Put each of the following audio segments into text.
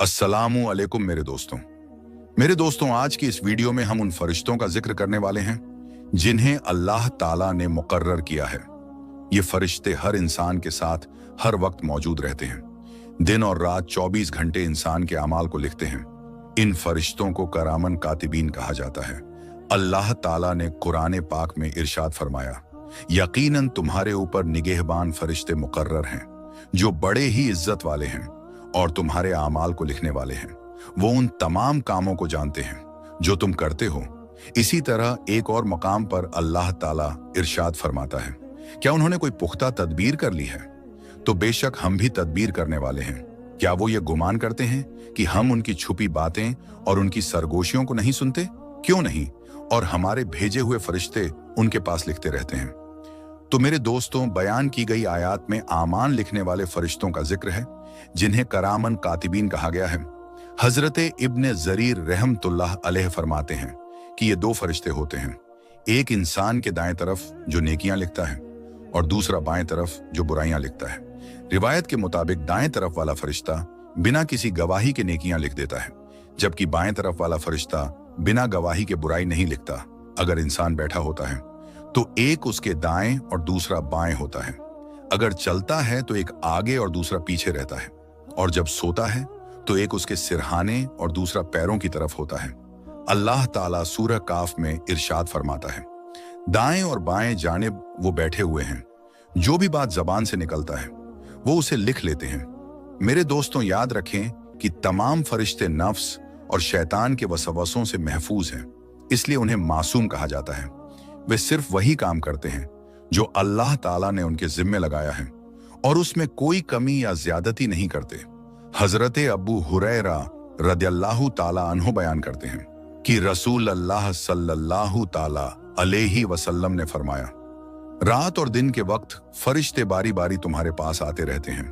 अस्सलामु अलैकुम मेरे दोस्तों आज की इस वीडियो में हम उन फरिश्तों का जिक्र करने वाले हैं जिन्हें अल्लाह ताला ने मुकर्रर किया है। ये फरिश्ते हर इंसान के साथ हर वक्त मौजूद रहते हैं। दिन और रात 24 घंटे इंसान के अमाल को लिखते हैं। इन फरिश्तों को करामन कातिबीन कहा जाता है। अल्लाह ताला ने कुरान पाक में इरशाद फरमाया, यकीनन तुम्हारे ऊपर निगहबान फरिश्ते मुकर्रर हैं जो बड़े ही इज्जत वाले हैं और तुम्हारे आमाल को लिखने वाले हैं। वो उन तमाम कामों को जानते हैं जो तुम करते हो। इसी तरह एक और मकाम पर अल्लाह ताला इरशाद फरमाता है, क्या उन्होंने कोई पुख्ता तदबीर कर ली है? तो बेशक हम भी तदबीर करने वाले हैं। क्या वो ये गुमान करते हैं कि हम उनकी छुपी बातें और उनकी सरगोशियों को नहीं सुनते? क्यों नहीं, और हमारे भेजे हुए फरिश्ते उनके पास लिखते रहते हैं। तो मेरे दोस्तों, बयान की गई आयत में आमान लिखने वाले फरिश्तों का जिक्र है जिन्हें करामन कातिबीन कहा गया है। हजरत इब्ने जरीर रहमतुल्लाह अलैह फरमाते हैं कि ये दो फरिश्ते होते हैं, एक इंसान के दाएं तरफ जो नेकियां लिखता है और दूसरा बाएं तरफ जो बुराइयां लिखता है। रिवायत के मुताबिक दाएं तरफ वाला फरिश्ता बिना किसी गवाही के नेकियां लिख देता है, जबकि बाएं तरफ वाला फरिश्ता बिना गवाही के बुराई नहीं लिखता। अगर इंसान बैठा होता है तो एक उसके दाएं और दूसरा बाएं होता है। अगर चलता है तो एक आगे और दूसरा पीछे रहता है, और जब सोता है तो एक उसके सिरहाने और दूसरा पैरों की तरफ होता है। अल्लाह ताला सूरह काफ में इरशाद फरमाता है, दाएं और बाएं जानिब वो बैठे हुए हैं, जो भी बात जबान से निकलता है वो उसे लिख लेते हैं। मेरे दोस्तों, याद रखें कि तमाम फरिश्ते नफ्स और शैतान के वसवसों से महफूज हैं, इसलिए उन्हें मासूम कहा जाता है। वे सिर्फ वही काम करते हैं जो अल्लाह ताला ने उनके जिम्मे लगाया है और उसमें कोई कमी या ज्यादती नहीं करते। हजरत अबू हुरैरा रदियल्लाहु ताला अन्हु बयान करते हैं कि रसूल अल्लाह सल्लल्लाहु ताला अलैहि वसल्लम ने फरमाया, रात और दिन के वक्त फरिश्ते बारी बारी तुम्हारे पास आते रहते हैं,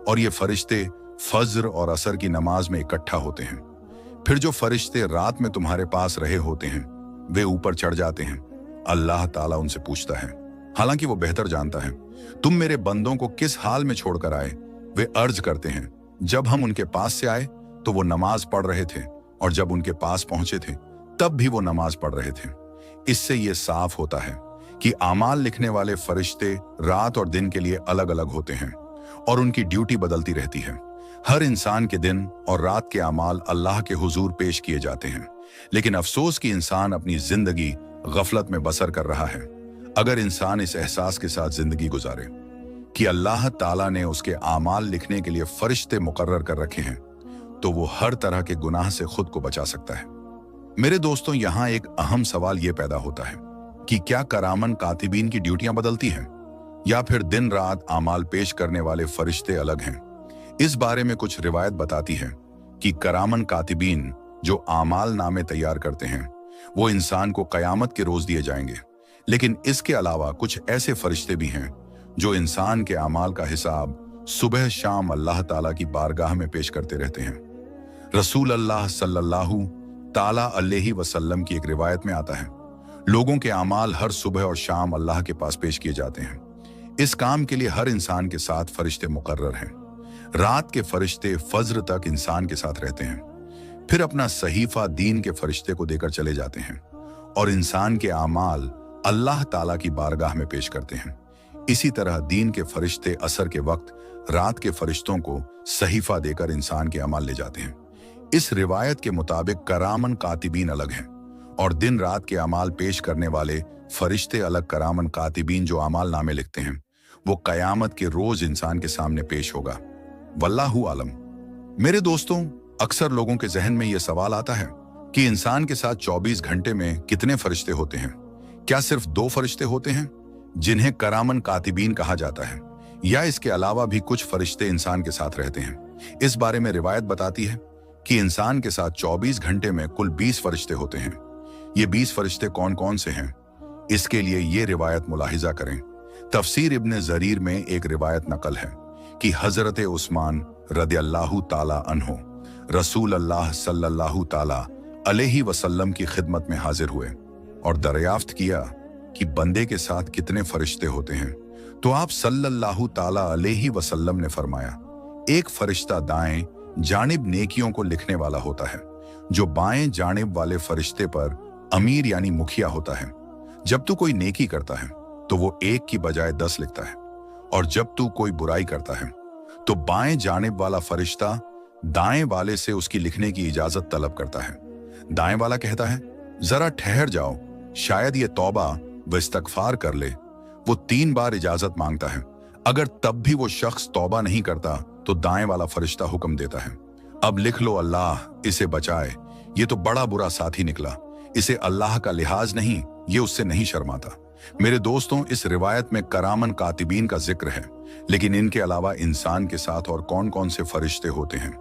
और ये फरिश्ते फज्र और असर की नमाज में इकट्ठा होते हैं। फिर जो फरिश्ते रात में तुम्हारे पास रहे होते हैं वे ऊपर चढ़ जाते हैं। अल्लाह ताला उनसे पूछता है, हालांकि वो बेहतर जानता है, तुम मेरे बंदों को किस हाल में छोड़कर आए? वे अर्ज करते हैं, जब हम उनके पास से आए तो वो नमाज पढ़ रहे थे, और जब उनके पास पहुंचे थे तब भी वो नमाज पढ़ रहे थे। इससे ये साफ होता है कि आमाल लिखने वाले फरिश्ते रात और दिन के लिए अलग अलग होते हैं और उनकी ड्यूटी बदलती रहती है। हर इंसान के दिन और रात के आमाल अल्लाह के हुजूर पेश किए जाते हैं, लेकिन अफसोस कि इंसान अपनी जिंदगी गफलत में बसर कर रहा है। अगर इंसान इस एहसास के साथ जिंदगी गुजारे कि अल्लाह ताला ने उसके आमाल लिखने के लिए फरिश्ते मुकर्रर कर रखे हैं, तो वो हर तरह के गुनाह से खुद को बचा सकता है। मेरे दोस्तों, यहाँ एक अहम सवाल ये पैदा होता है कि क्या करामन कातिबीन की ड्यूटियां बदलती हैं, या फिर दिन रात आमाल पेश करने वाले फरिश्ते अलग हैं? इस बारे में कुछ रिवायत बताती है कि करामन कातिबीन जो आमाल नामे तैयार करते हैं वो इंसान को कयामत के रोज दिए जाएंगे, लेकिन इसके अलावा कुछ ऐसे फरिश्ते भी हैं जो इंसान के आमाल का हिसाब सुबह शाम अल्लाह ताला की बारगाह में पेश करते रहते हैं। रसूल अल्लाह सल्लल्लाहु ताला अलैहि वसल्लम की एक रिवायत में आता है, लोगों के आमाल हर सुबह और शाम अल्लाह के पास पेश किए जाते हैं। इस काम के लिए हर इंसान के साथ फरिश्ते मुकर्रर हैं। रात के फरिश्ते फज्र तक इंसान के साथ रहते हैं, फिर अपना सहीफा दीन के फरिश्ते को देकर चले जाते हैं और इंसान के आमाल अल्लाह ताला की बारगाह में पेश करते हैं। इसी तरह दीन के फरिश्ते असर के वक्त रात के फरिश्तों को सहीफा देकर इंसान के अमाल ले जाते हैं। इस रिवायत के मुताबिक करामन कातिबीन अलग हैं और दिन रात के अमाल पेश करने वाले फरिश्ते अलग। करामन कातिबीन जो अमाल नामे लिखते हैं वो कयामत के रोज इंसान के सामने पेश होगा। वल्लाहु आलम। मेरे दोस्तों, अक्सर लोगों के जहन में यह सवाल आता है कि इंसान के साथ 24 घंटे में कितने फरिश्ते होते हैं? क्या सिर्फ 2 फरिश्ते होते हैं जिन्हें करामन कातिबीन कहा जाता है, या इसके अलावा भी कुछ फरिश्ते इंसान के साथ रहते हैं? इस बारे में रिवायत बताती है कि इंसान के साथ 24 घंटे में कुल 20 फरिश्ते होते हैं। ये 20 फरिश्ते कौन कौन से हैं? इसके लिए ये रिवायत मुलाहिजा करें। तफसीर इब्ने जरीर में एक रिवायत नकल है कि हजरत उस्मान रदियल्लाहु ताला अन्हु रसूल अल्लाह सल्लल्लाहु ताला अलैहि वसल्लम की खिदमत में हाजिर हुए और दरियाफ्त किया कि बंदे के साथ कितने फरिश्ते होते हैं। तो आप सल्लल्लाहु ताला अलैहि वसल्लम ने फरमाया, एक फरिश्ता दाएं जानिब नेकियों को लिखने वाला होता है। जो बाएं जानिब वाले फरिश्ते पर अमीर यानी मुखिया होता है। जब तू कोई नेकी करता है तो वो 1 की बजाय 10 लिखता है, और जब तू कोई बुराई करता है तो बाएं जानिब वाला फरिश्ता दाएं वाले से उसकी लिखने की इजाजत तलब करता है। दाएं वाला कहता है, जरा ठहर जाओ, शायद ये तौबा व इस्तगफार कर ले। वो 3 बार इजाजत मांगता है। अगर तब भी वो शख्स तौबा नहीं करता तो दाएं वाला फरिश्ता हुक्म देता है, अब लिख लो, अल्लाह इसे बचाए, ये तो बड़ा बुरा साथी निकला, इसे अल्लाह का लिहाज नहीं, ये उससे नहीं शर्माता। मेरे दोस्तों, इस रिवायत में करामन कातिबीन का जिक्र है, लेकिन इनके अलावा इंसान के साथ और कौन कौन से फरिश्ते होते हैं,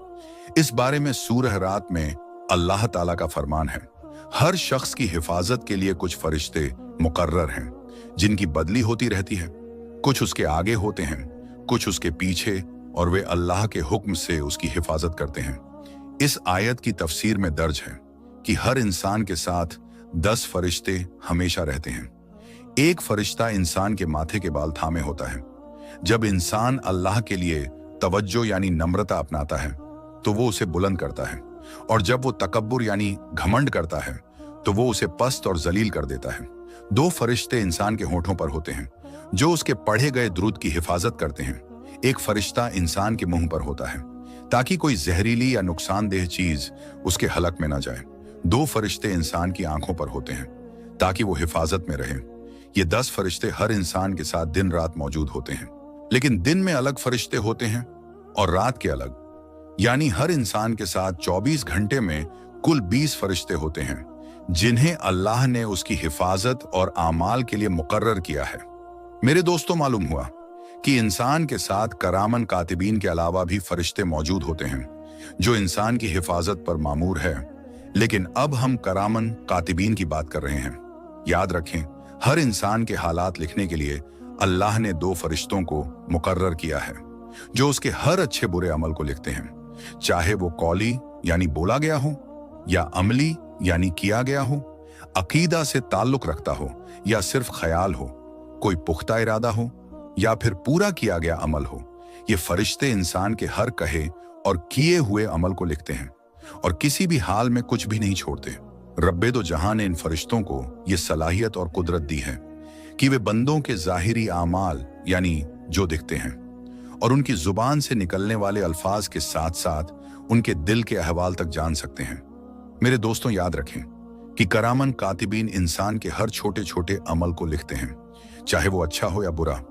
इस बारे में सूरह रात में अल्लाह ताला का फरमान है। हर शख्स की हिफाजत के लिए कुछ फरिश्ते मुकर्रर हैं, जिनकी बदली होती रहती है। कुछ उसके आगे होते हैं, कुछ उसके पीछे, और वे अल्लाह के हुक्म से उसकी हिफाजत करते हैं। इस आयत की तफसीर में दर्ज है कि हर इंसान के साथ 10 फरिश्ते हमेशा रहते हैं। एक फरिश्ता इंसान के माथे के बाल थामे होता है। जब इंसान अल्लाह के लिए तवज्जो यानी नम्रता अपनाता है तो वो उसे बुलंद करता है, और जब वो तकब्बुर यानी घमंड करता है तो वो उसे पस्त और जलील कर देता है। 2 फरिश्ते इंसान के होठों पर होते हैं, जो उसके पढ़े गए दुरूद की हिफाजत करते हैं। एक फरिश्ता इंसान के मुंह पर होता है, ताकि कोई जहरीली या नुकसानदेह चीज उसके हलक में ना जाए। 2 फरिश्ते इंसान की आंखों पर होते हैं, ताकि वो हिफाजत में रहे। ये 10 फरिश्ते हर इंसान के साथ दिन रात मौजूद होते हैं, लेकिन दिन में अलग फरिश्ते होते हैं और रात के अलग, यानी हर इंसान के साथ 24 घंटे में कुल 20 फरिश्ते होते हैं, जिन्हें अल्लाह ने उसकी हिफाजत और आमाल के लिए मुकर्रर किया है। मेरे दोस्तों, मालूम हुआ कि इंसान के साथ करामन कातिबीन के अलावा भी फरिश्ते मौजूद होते हैं, जो इंसान की हिफाजत पर मामूर है। लेकिन अब हम करामन कातिबीन की बात कर रहे हैं। याद रखें, हर इंसान के हालात लिखने के लिए अल्लाह ने 2 फरिश्तों को मुकर्रर किया है, जो उसके हर अच्छे बुरे अमल को लिखते हैं, चाहे वो कौली यानी बोला गया हो, या अमली यानी किया गया हो, अकीदा से ताल्लुक रखता हो या सिर्फ ख्याल हो, कोई पुख्ता इरादा हो या फिर पूरा किया गया अमल हो। ये फरिश्ते इंसान के हर कहे और किए हुए अमल को लिखते हैं, और किसी भी हाल में कुछ भी नहीं छोड़ते। रब्बे दो जहां ने इन फरिश्तों को ये सलाहियत और कुदरत दी है कि वे बंदों के जाहिरी आमाल यानी जो दिखते हैं और उनकी जुबान से निकलने वाले अल्फाज के साथ साथ उनके दिल के अहवाल तक जान सकते हैं। मेरे दोस्तों, याद रखें कि करामन कातिबीन इंसान के हर छोटे छोटे अमल को लिखते हैं, चाहे वो अच्छा हो या बुरा।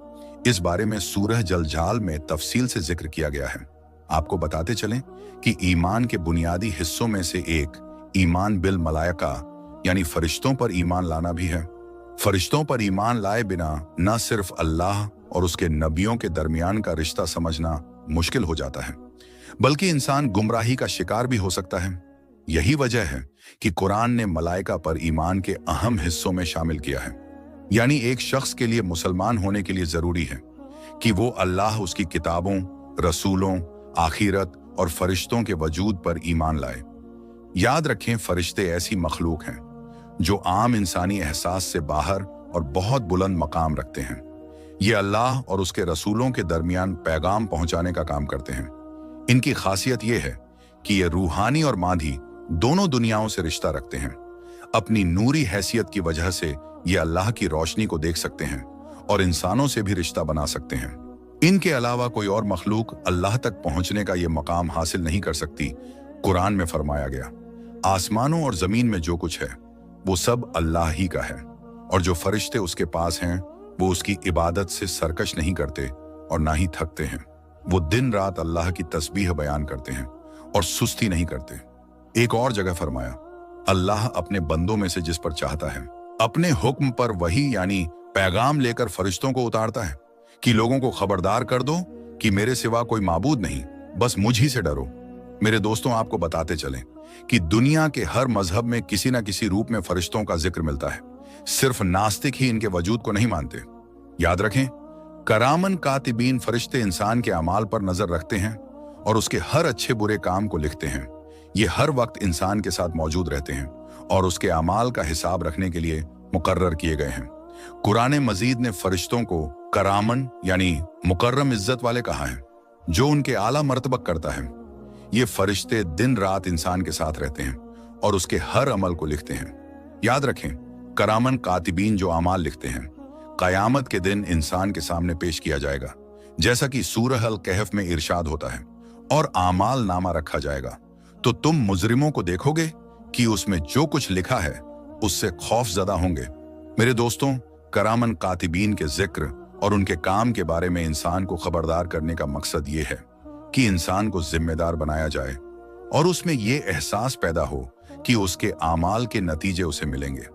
इस बारे में सूरह जलजाल में तफसील से जिक्र किया गया है। आपको बताते चलें कि ईमान के बुनियादी हिस्सों में से एक ईमान बिल मलाइका यानी फरिश्तों पर ईमान लाना भी है। फरिश्तों पर ईमान लाए बिना न सिर्फ अल्लाह और उसके नबियों के दरमियान का रिश्ता समझना मुश्किल हो जाता है, बल्कि इंसान गुमराही का शिकार भी हो सकता है। यही वजह है कि कुरान ने मलाइका पर ईमान के अहम हिस्सों में शामिल किया है। यानी एक शख्स के लिए मुसलमान होने के लिए जरूरी है कि वो अल्लाह, उसकी किताबों, रसूलों, आखिरत और फरिश्तों के वजूद पर ईमान लाए। याद रखें, फरिश्ते ऐसी मखलूक हैं जो आम इंसानी एहसास से बाहर और बहुत बुलंद मकाम रखते हैं। ये अल्लाह और उसके रसूलों के दरमियान पैगाम पहुंचाने का काम करते हैं। इनकी खासियत यह है कि ये रूहानी और मादी दोनों दुनियाओं से रिश्ता रखते हैं। अपनी नूरी हैसियत की वजह से ये अल्लाह की रोशनी को देख सकते हैं और इंसानों से भी रिश्ता बना सकते हैं। इनके अलावा कोई और मखलूक अल्लाह तक पहुंचने का ये मकाम हासिल नहीं कर सकती। कुरान में फरमाया गया, आसमानों और जमीन में जो कुछ है वो सब अल्लाह ही का है, और जो फरिश्ते उसके पास हैं वो उसकी इबादत से सरकश नहीं करते और ना ही थकते हैं। वो दिन रात अल्लाह की तस्बीह बयान करते हैं और सुस्ती नहीं करते। एक और जगह फरमाया, अल्लाह अपने बंदों में से जिस पर चाहता है अपने हुक्म पर वही यानी पैगाम लेकर फरिश्तों को उतारता है कि लोगों को खबरदार कर दो कि मेरे सिवा कोई माबूद नहीं, बस मुझ ही से डरो। मेरे दोस्तों, आपको बताते चलें कि दुनिया के हर मजहब में किसी न किसी रूप में फरिश्तों का जिक्र मिलता है। सिर्फ नास्तिक ही इनके वजूद को नहीं मानते। याद रखें, करामन कातिबीन फरिश्ते इंसान के अमाल पर नजर रखते हैं और उसके हर अच्छे बुरे काम को लिखते हैं। ये हर वक्त इंसान के साथ मौजूद रहते हैं और उसके अमाल का हिसाब रखने के लिए मुकर्रर किए गए हैं। कुरान मजीद ने फरिश्तों को करामन यानी मुकर्रम इज्जत वाले कहा है, जो उनके आला मर्तबा करता है। ये फरिश्ते दिन रात इंसान के साथ रहते हैं और उसके हर अमल को लिखते हैं। याद रखें, करामन कातिबीन जो अमाल लिखते हैं, कयामत के दिन इंसान के सामने पेश किया जाएगा, जैसा कि सूरह अल कहफ में इरशाद होता है, और आमाल नामा रखा जाएगा। तो तुम मुजरिमों को देखोगे कि उसमें जो कुछ लिखा है उससे खौफजदा होंगे। मेरे दोस्तों, करामन कातिबीन के जिक्र और उनके काम के बारे में इंसान को खबरदार करने का मकसद ये है कि इंसान को जिम्मेदार बनाया जाए और उसमें ये एहसास पैदा हो कि उसके आमाल के नतीजे उसे मिलेंगे।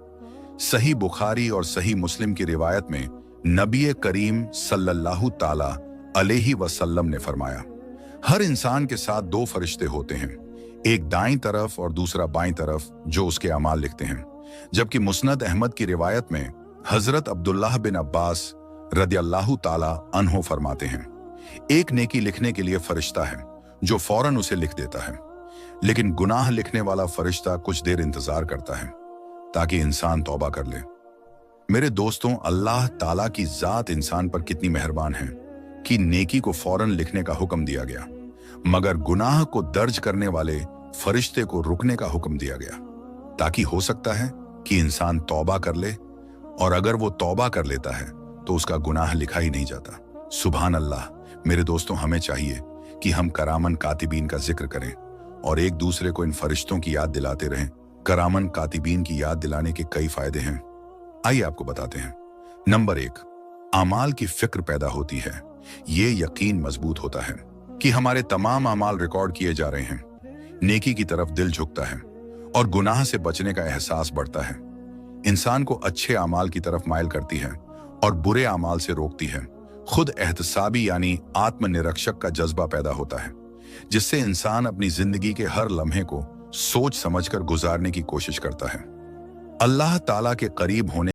सही बुखारी और सही मुस्लिम की रिवायत में नबी करीम सल्लल्लाहु ताला अलैहि वसल्लम ने फरमाया, हर इंसान के साथ दो फरिश्ते होते हैं, एक दाईं तरफ और दूसरा बाईं तरफ, जो उसके अमाल लिखते हैं। जबकि मुस्नद अहमद की रिवायत में हजरत अब्दुल्लाह बिन अब्बास रदियल्लाहु ताला अन्हो फरमाते हैं, एक नेकी लिखने के लिए फरिश्ता है जो फौरन उसे लिख देता है, लेकिन गुनाह लिखने वाला फरिश्ता कुछ देर इंतजार करता है ताकि इंसान तौबा कर ले। मेरे दोस्तों, अल्लाह ताला की जात इंसान पर कितनी मेहरबान है कि नेकी को फौरन लिखने का हुक्म दिया गया, मगर गुनाह को दर्ज करने वाले फरिश्ते को रुकने का हुक्म दिया गया, ताकि हो सकता है कि इंसान तौबा कर ले, और अगर वो तौबा कर लेता है तो उसका गुनाह लिखा ही नहीं जाता। सुभान अल्लाह। मेरे दोस्तों, हमें चाहिए कि हम करामन कातिबीन का जिक्र करें और एक दूसरे को इन फरिश्तों की याद दिलाते रहें। करामन कातिबीन की याद दिलाने के कई फायदे हैं, आइए आपको बताते हैं। नंबर 1, आमाल की फिक्र पैदा होती है। ये यकीन मजबूत होता है कि हमारे तमाम आमाल रिकॉर्ड किए जा रहे हैं। नेकी की तरफ दिल झुकता है और गुनाह से बचने का एहसास बढ़ता है। इंसान को अच्छे आमाल की तरफ माइल करती है और बुरे आमाल से रोकती है। खुद एहतसाबी यानी आत्मनिरीक्षक का जज्बा पैदा होता है, जिससे इंसान अपनी जिंदगी के हर लम्हे को सोच समझकर गुजारने की कोशिश करता है। अल्लाह ताला के करीब होने